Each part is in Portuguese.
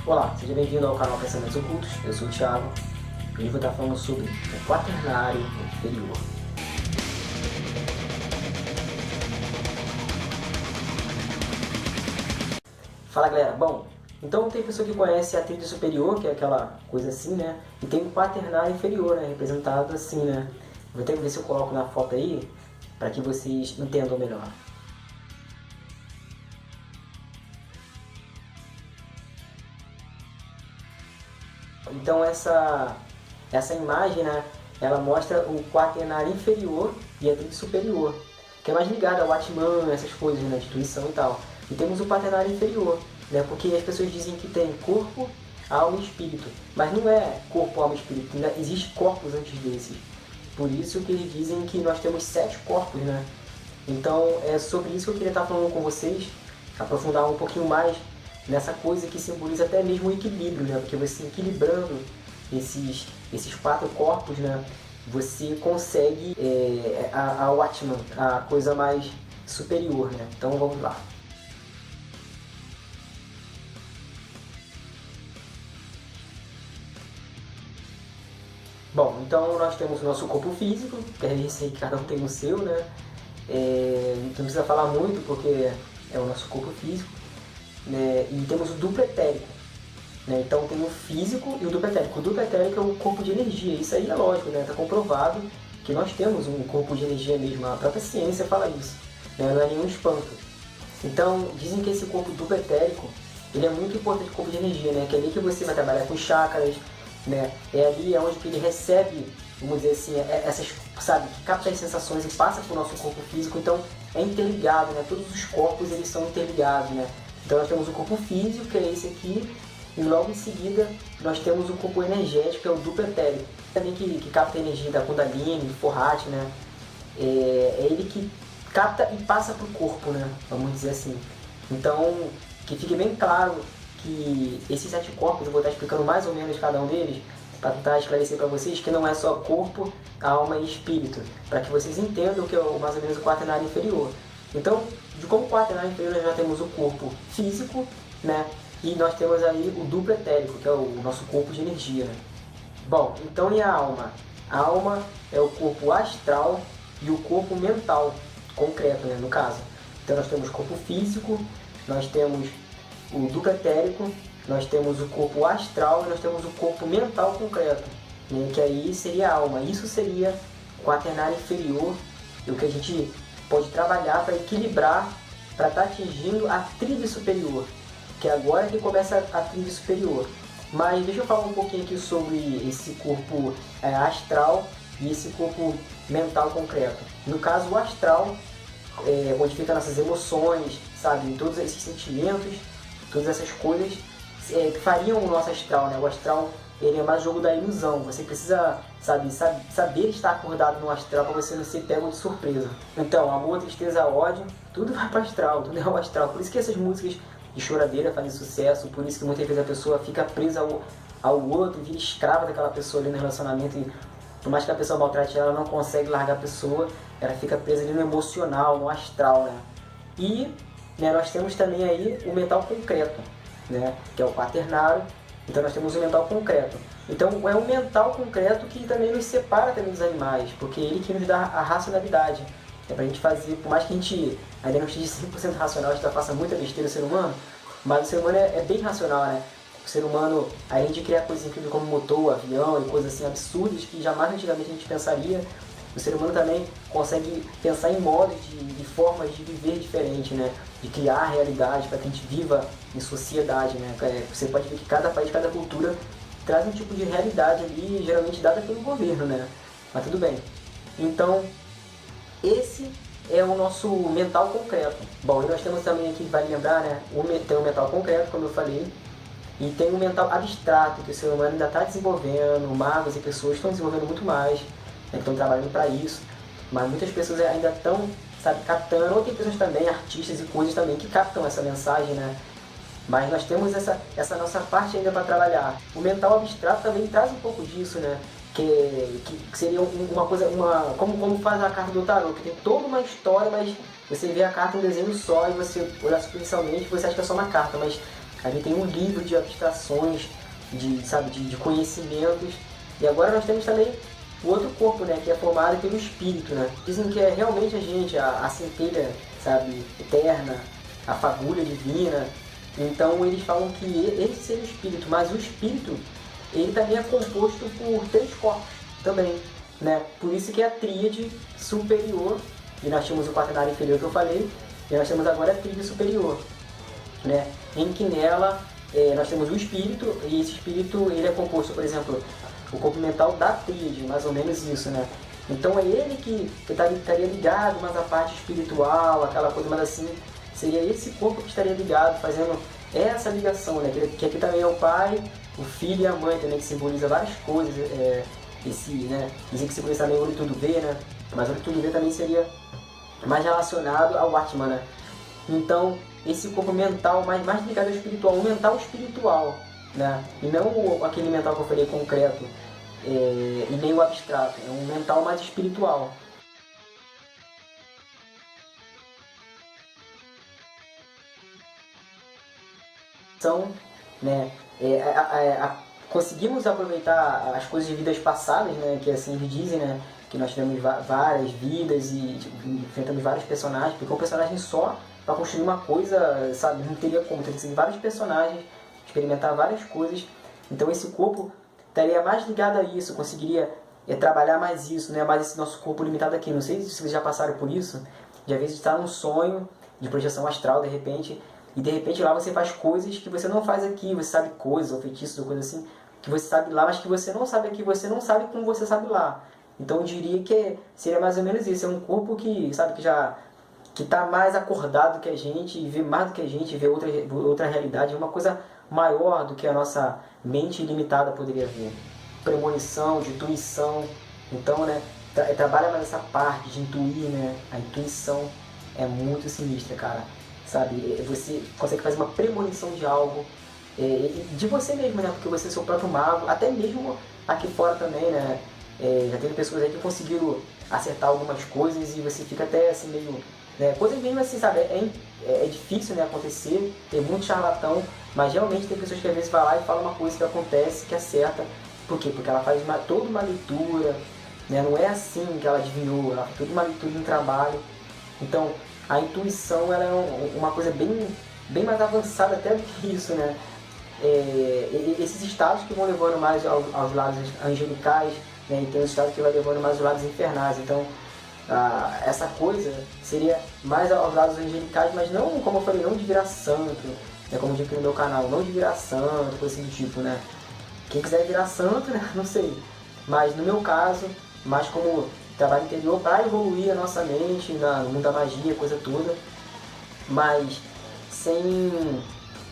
Olá, seja bem-vindo ao canal Pensamentos Ocultos, eu sou o Thiago e hoje vou estar falando sobre o quaternário inferior. Fala galera, bom, então tem pessoa que conhece a tríade superior, que é aquela coisa assim, né? E tem o quaternário inferior, né? Representado assim, né? Vou até ver se eu coloco na foto aí, para que vocês entendam melhor. Então essa imagem, né, ela mostra o quaternário inferior e a tríade superior, que é mais ligada ao Atman, essas coisas, né, de intuição e tal. E temos o quaternário inferior, né, porque as pessoas dizem que tem corpo, alma e espírito, mas não é corpo, alma e espírito, ainda existe corpos antes desses. Por isso que eles dizem que nós temos 7 corpos, né? Então é sobre isso que eu queria estar falando com vocês, aprofundar um pouquinho mais nessa coisa que simboliza até mesmo o equilíbrio, né? Porque você equilibrando esses 4 corpos, né? Você consegue o Atman, a coisa mais superior, né? Então vamos lá. Bom, então nós temos o nosso corpo físico, que é esse aí que cada um tem o seu, né? Não precisa falar muito porque é o nosso corpo físico, né? E temos o duplo etérico, né? Então tem o físico e o duplo etérico. O duplo etérico é o corpo de energia, isso aí é lógico, né? Está comprovado que nós temos um corpo de energia mesmo, a própria ciência fala isso, né? Não é nenhum espanto. Então dizem que esse corpo duplo etérico, ele é muito importante, corpo de energia, né? Que é ali que você vai trabalhar com chakras, né? É ali onde que ele recebe, vamos dizer assim, essas, sabe, que capta as sensações e passa para o nosso corpo físico. Então é interligado, né? Todos os corpos eles são interligados, né? Então nós temos o corpo físico, que é esse aqui, e logo em seguida nós temos o corpo energético, que é o duplo etérico, também que capta a energia da Kundalini, do Forrat, né? É ele que capta e passa para o corpo, né? Vamos dizer assim. Então que fique bem claro que esses 7 corpos, eu vou estar explicando mais ou menos cada um deles, para tentar esclarecer para vocês que não é só corpo, alma e espírito, para que vocês entendam o que é mais ou menos o quaternário inferior. Então, de como quaternário inferior, nós já temos o corpo físico, né? E nós temos aí o duplo etérico, que é o nosso corpo de energia, né? Bom, então e a alma? A alma é o corpo astral e o corpo mental, concreto, né, no caso. Então nós temos o corpo físico, nós temos o duplo etérico, nós temos o corpo astral e nós temos o corpo mental concreto, né, que aí seria a alma. Isso seria o quaternário inferior, o que a gente pode trabalhar para equilibrar, para estar atingindo a tríade superior, que agora é que começa a tríade superior. Mas deixa eu falar um pouquinho aqui sobre esse corpo astral e esse corpo mental concreto. No caso, o astral, onde ficam nossas emoções, sabe, todos esses sentimentos, todas essas coisas que fariam o nosso astral, né? O astral ele é mais jogo da ilusão. Você precisa saber estar acordado no astral para você não ser pego de surpresa. Então, amor, tristeza, ódio, tudo vai para o astral, tudo é o astral. Por isso que essas músicas de choradeira fazem sucesso, por isso que muitas vezes a pessoa fica presa ao outro, vira escrava daquela pessoa ali no relacionamento. E por mais que a pessoa maltrate ela, não consegue largar a pessoa, ela fica presa ali no emocional, no astral, né? E nós temos também aí o mental concreto, né, que é o quaternário. Então nós temos o mental concreto. Então é o mental concreto que também nos separa também dos animais, porque ele que nos dá a racionalidade. É pra gente fazer, por mais que a gente ainda não esteja 100% racional, a gente faça muita besteira o ser humano, mas o ser humano é bem racional, né? O ser humano, a gente cria coisas incríveis como motor, avião e coisas assim absurdas que jamais antigamente a gente pensaria. O ser humano também consegue pensar em modos de formas de viver diferente, né? De criar realidade para que a gente viva em sociedade, né? Você pode ver que cada país, cada cultura traz um tipo de realidade ali, geralmente dada pelo governo, né? Mas tudo bem. Então, esse é o nosso mental concreto. Bom, e nós temos também aqui, vale lembrar, né? Tem o mental concreto, como eu falei, e tem o mental abstrato, que o ser humano ainda está desenvolvendo, magos e pessoas estão desenvolvendo muito mais, que estão trabalhando para isso, mas muitas pessoas ainda estão, sabe, captando, ou tem pessoas também, artistas e coisas também, que captam essa mensagem, né? Mas nós temos essa nossa parte ainda para trabalhar. O mental abstrato também traz um pouco disso, né? Que seria uma coisa, como faz a carta do tarô, que tem toda uma história, mas você vê a carta um desenho só e você olhar superficialmente, você acha que é só uma carta, mas ali tem um livro de abstrações, de conhecimentos. E agora nós temos também o outro corpo, né, que é formado pelo espírito, né. Dizem que é realmente a gente, a centelha, sabe, eterna, a fagulha divina. Então eles falam que esse seria o espírito, mas o espírito, ele também é composto por 3 corpos também, né. Por isso que é a tríade superior, e nós tínhamos o quaternário inferior que eu falei, e nós temos agora a tríade superior, né, em que nela nós temos o espírito, e esse espírito ele é composto, por exemplo, o corpo mental da tríade, mais ou menos isso, né? Então é ele que estaria ligado mais à parte espiritual, aquela coisa mais assim, seria esse corpo que estaria ligado, fazendo essa ligação, né? Que aqui também é o pai, o filho e a mãe também, que simboliza várias coisas, né? Dizem que simboliza também o olho tudo vê, né? Mas o olho tudo vê também seria mais relacionado ao Atman, né? Então, esse corpo mental mais ligado ao espiritual, um mental espiritual, né? E não aquele mental que eu falei concreto, e nem o abstrato, é um mental mais espiritual. Então, né, conseguimos aproveitar as coisas de vidas passadas, né, que assim eles dizem, né, que nós tivemos várias vidas e tipo, enfrentamos vários personagens, porque um personagem só, para construir uma coisa, sabe, não teria como, teria que ser vários personagens, experimentar várias coisas. Então esse corpo estaria mais ligado a isso, conseguiria trabalhar mais isso, né, mais esse nosso corpo limitado aqui. Não sei se vocês já passaram por isso, de às vezes estar num sonho de projeção astral, de repente, e de repente lá você faz coisas que você não faz aqui, você sabe coisas, ou feitiços, ou coisa assim, que você sabe lá, mas que você não sabe aqui, você não sabe como você sabe lá. Então eu diria que seria mais ou menos isso, é um corpo que, sabe, que está mais acordado que a gente, e vê mais do que a gente, vê outra realidade, é uma coisa maior do que a nossa mente ilimitada poderia ver. Premonição, de intuição, então, né, trabalha mais essa parte de intuir, né, a intuição é muito sinistra, cara. Sabe, você consegue fazer uma premonição de algo, de você mesmo, né? Porque você é seu próprio mago, até mesmo aqui fora também, né? Já tem pessoas aí que conseguiram acertar algumas coisas e você fica até assim meio, né? Coisas mesmo assim, sabe? É difícil, né, acontecer, tem muito charlatão, mas realmente tem pessoas que às vezes vai lá e fala uma coisa que acontece, que acerta. Por quê? Porque ela faz toda uma leitura, né? Não é assim que ela adivinhou, ela faz toda uma leitura em trabalho. Então, a intuição ela é uma coisa bem mais avançada até do que isso, né? Esses estados que vão levando mais aos lados angelicais, né? E tem os estados que vão levando mais aos lados infernais. Então, essa coisa seria mais aos lados angelicais, mas não, como eu falei, não de virar santo, né? Como eu digo aqui no meu canal, não de virar santo, coisa assim do tipo, né? Quem quiser virar santo, né? Não sei. Mas no meu caso, mais como trabalho interior para evoluir a nossa mente no mundo da magia, coisa toda, mas sem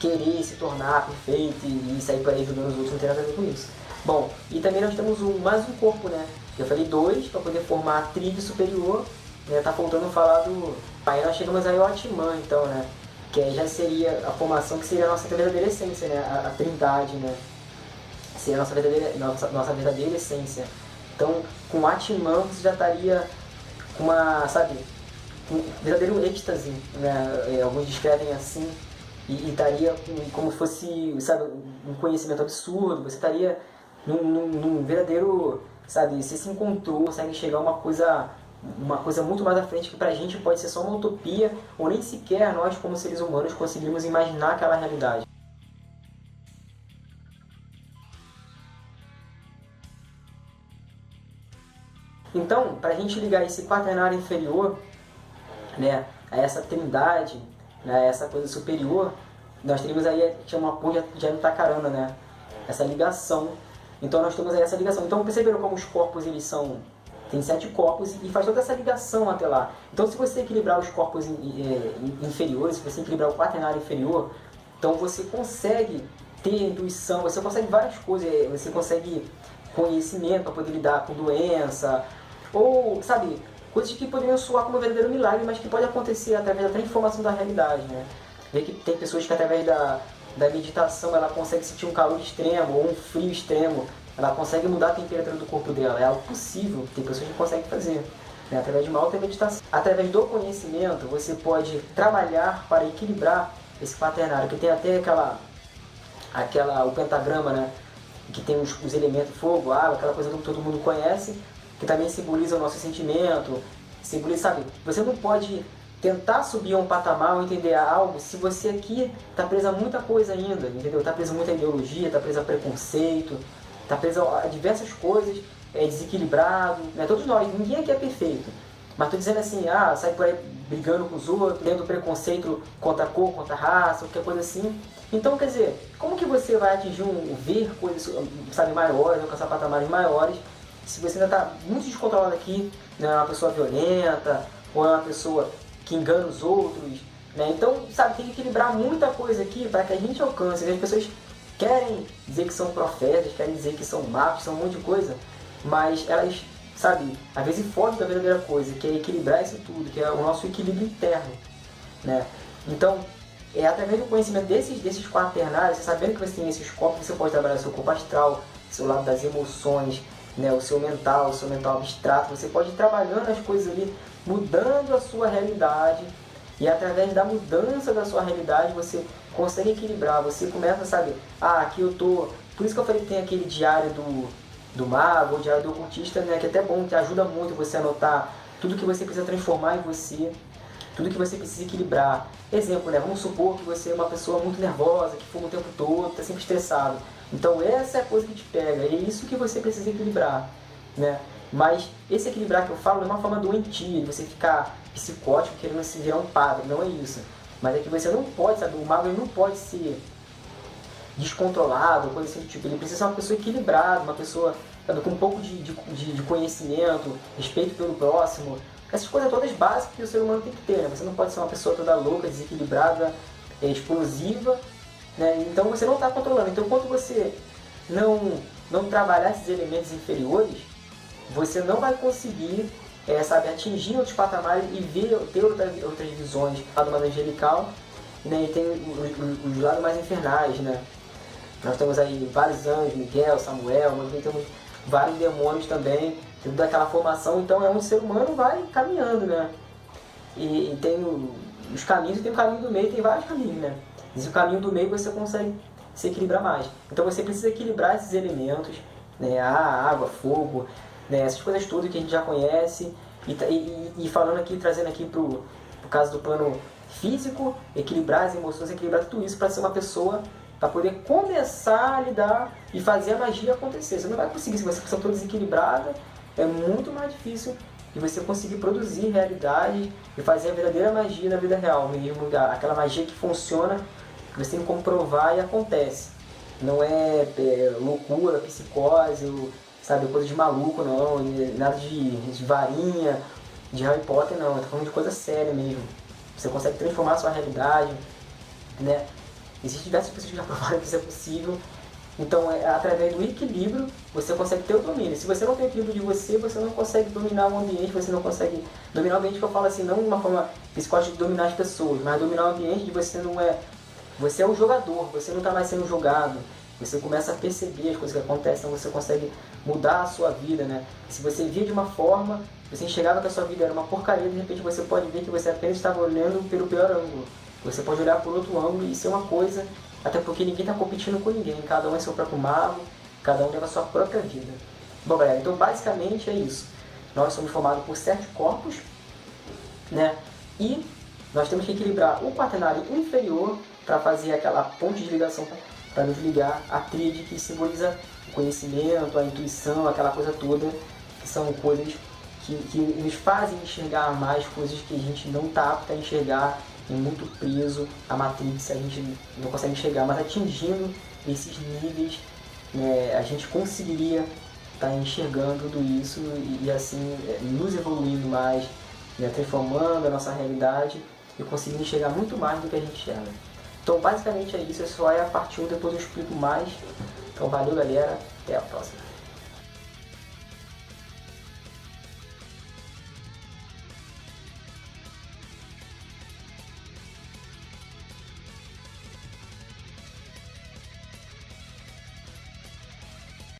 querer se tornar perfeito e sair por aí ajudando os outros, não tem nada a ver com isso. Bom, e também nós temos mais um corpo, né? Eu falei 2 para poder formar a tríade superior, né? Tá faltando falar do... Aí nós chegamos aí ao Atman, então, né? Que aí já seria a formação que seria a nossa verdadeira essência, né? A trindade, né? Seria a nossa verdadeira essência. Então, com o Atman você já estaria com uma, sabe, um verdadeiro êxtase, né? Alguns descrevem assim, e estaria como se fosse, sabe, um conhecimento absurdo, você estaria num verdadeiro, sabe, você se encontrou, consegue chegar a uma coisa muito mais à frente que pra gente pode ser só uma utopia, ou nem sequer nós como seres humanos conseguimos imaginar aquela realidade. Então, para a gente ligar esse quaternário inferior, né, a essa trindade, né, a essa coisa superior, nós teríamos aí, chama uma ponte de Itacarana, né, essa ligação. Então nós temos aí essa ligação. Então perceberam como os corpos eles são, tem 7 corpos e faz toda essa ligação até lá. Então se você equilibrar os corpos inferiores, se você equilibrar o quaternário inferior, então você consegue ter intuição, você consegue várias coisas, você consegue conhecimento para poder lidar com doença, ou, sabe, coisas que poderiam soar como um verdadeiro milagre, mas que pode acontecer através da transformação da realidade, né? Vê que tem pessoas que através da meditação ela consegue sentir um calor extremo ou um frio extremo, ela consegue mudar a temperatura do corpo dela, é algo possível, tem pessoas que conseguem fazer, né? Através de uma alta meditação. Através do conhecimento você pode trabalhar para equilibrar esse quaternário, que tem até aquela o pentagrama, né? Que tem os elementos fogo, água, aquela coisa que todo mundo conhece, que também simboliza o nosso sentimento, simboliza, sabe? Você não pode tentar subir a um patamar ou entender algo se você aqui está preso a muita coisa ainda, entendeu? Está preso a muita ideologia, está preso a preconceito, está preso a diversas coisas, é desequilibrado, né? Todos nós, ninguém aqui é perfeito. Mas tô dizendo assim, sai por aí brigando com os outros, tendo preconceito contra a cor, contra a raça, qualquer coisa assim. Então, quer dizer, como que você vai atingir ver coisas, sabe, maiores, alcançar patamares maiores, se você ainda está muito descontrolado aqui, né, é uma pessoa violenta, ou é uma pessoa que engana os outros, né? Então, sabe, tem que equilibrar muita coisa aqui para que a gente alcance. As pessoas querem dizer que são profetas, querem dizer que são magos, são um monte de coisa, mas elas, sabe, às vezes fogem da verdadeira coisa, que é equilibrar isso tudo, que é o nosso equilíbrio interno, né? Então, é através do conhecimento desses quaternários, você sabendo que você tem esses corpos, você pode trabalhar o seu corpo astral, seu lado das emoções, né, o seu mental abstrato, você pode ir trabalhando as coisas ali, mudando a sua realidade, e através da mudança da sua realidade você consegue equilibrar, você começa a saber, aqui eu tô, por isso que eu falei que tem aquele diário do mago, o diário do ocultista, né, que é até bom, que ajuda muito você a anotar tudo que você precisa transformar em você, tudo que você precisa equilibrar. Exemplo, né, vamos supor que você é uma pessoa muito nervosa, que fuma o tempo todo, está sempre estressado. Então essa é a coisa que te pega, e é isso que você precisa equilibrar, né? Mas esse equilibrar que eu falo não é uma forma doentia, de você ficar psicótico querendo se virar um padre, não é isso. Mas é que você não pode, sabe, o mago ele não pode ser descontrolado, coisa assim do tipo. Ele precisa ser uma pessoa equilibrada, uma pessoa, sabe, com um pouco de conhecimento, respeito pelo próximo. Essas coisas todas básicas que o ser humano tem que ter, né? Você não pode ser uma pessoa toda louca, desequilibrada, explosiva, né? Então você não está controlando. Então quando você não trabalhar esses elementos inferiores, você não vai conseguir sabe, atingir outros patamares e ter outras visões. O lado mais angelical, né? E tem os lados mais infernais, né? Nós temos aí vários anjos, Miguel, Samuel, mas temos vários demônios também, tudo daquela formação. Então é onde o ser humano vai caminhando, né? E tem os caminhos, e tem o caminho do meio, tem vários caminhos, né? E o caminho do meio você consegue se equilibrar mais. Então você precisa equilibrar esses elementos, né? A água, fogo, né? Essas coisas todas que a gente já conhece. E falando aqui, trazendo aqui pro caso do plano físico, equilibrar as emoções, equilibrar tudo isso para ser uma pessoa, para poder começar a lidar e fazer a magia acontecer. Você não vai conseguir, se você for toda desequilibrada, é muito mais difícil de você conseguir produzir realidade e fazer a verdadeira magia na vida real mesmo, aquela magia que funciona, que você tem que comprovar e acontece. Não é loucura, psicose, sabe, coisa de maluco, não, nada de varinha, de Harry Potter, não. Eu tô falando de coisa séria mesmo. Você consegue transformar a sua realidade, né? Existem diversas pessoas que já provaram que isso é possível. Então, através do equilíbrio, você consegue ter o domínio. Se você não tem o equilíbrio de você não consegue dominar o ambiente, você não consegue dominar o ambiente, que eu falo assim, não de uma forma psicótica de dominar as pessoas, mas dominar o ambiente de você não é... Você é um jogador, você não está mais sendo jogado. Você começa a perceber as coisas que acontecem, então você consegue mudar a sua vida, né? Se você via de uma forma, você enxergava que a sua vida era uma porcaria, de repente você pode ver que você apenas estava olhando pelo pior ângulo. Você pode olhar por outro ângulo e ser uma coisa, até porque ninguém está competindo com ninguém, cada um é seu próprio mago, cada um leva a sua própria vida. Bom, galera, então basicamente é isso. Nós somos formados por 7 corpos, né? E nós temos que equilibrar o quaternário inferior para fazer aquela ponte de ligação, para nos ligar à tríade que simboliza o conhecimento, a intuição, aquela coisa toda, que são coisas que nos fazem enxergar mais coisas que a gente não está apto a enxergar, e muito preso à Matrix, a gente não consegue enxergar, mas atingindo esses níveis, né, a gente conseguiria estar enxergando tudo isso e assim nos evoluindo mais, né, transformando a nossa realidade e conseguindo enxergar muito mais do que a gente enxerga. Então basicamente é isso, é só a parte 1, depois eu explico mais. Então valeu galera, até a próxima.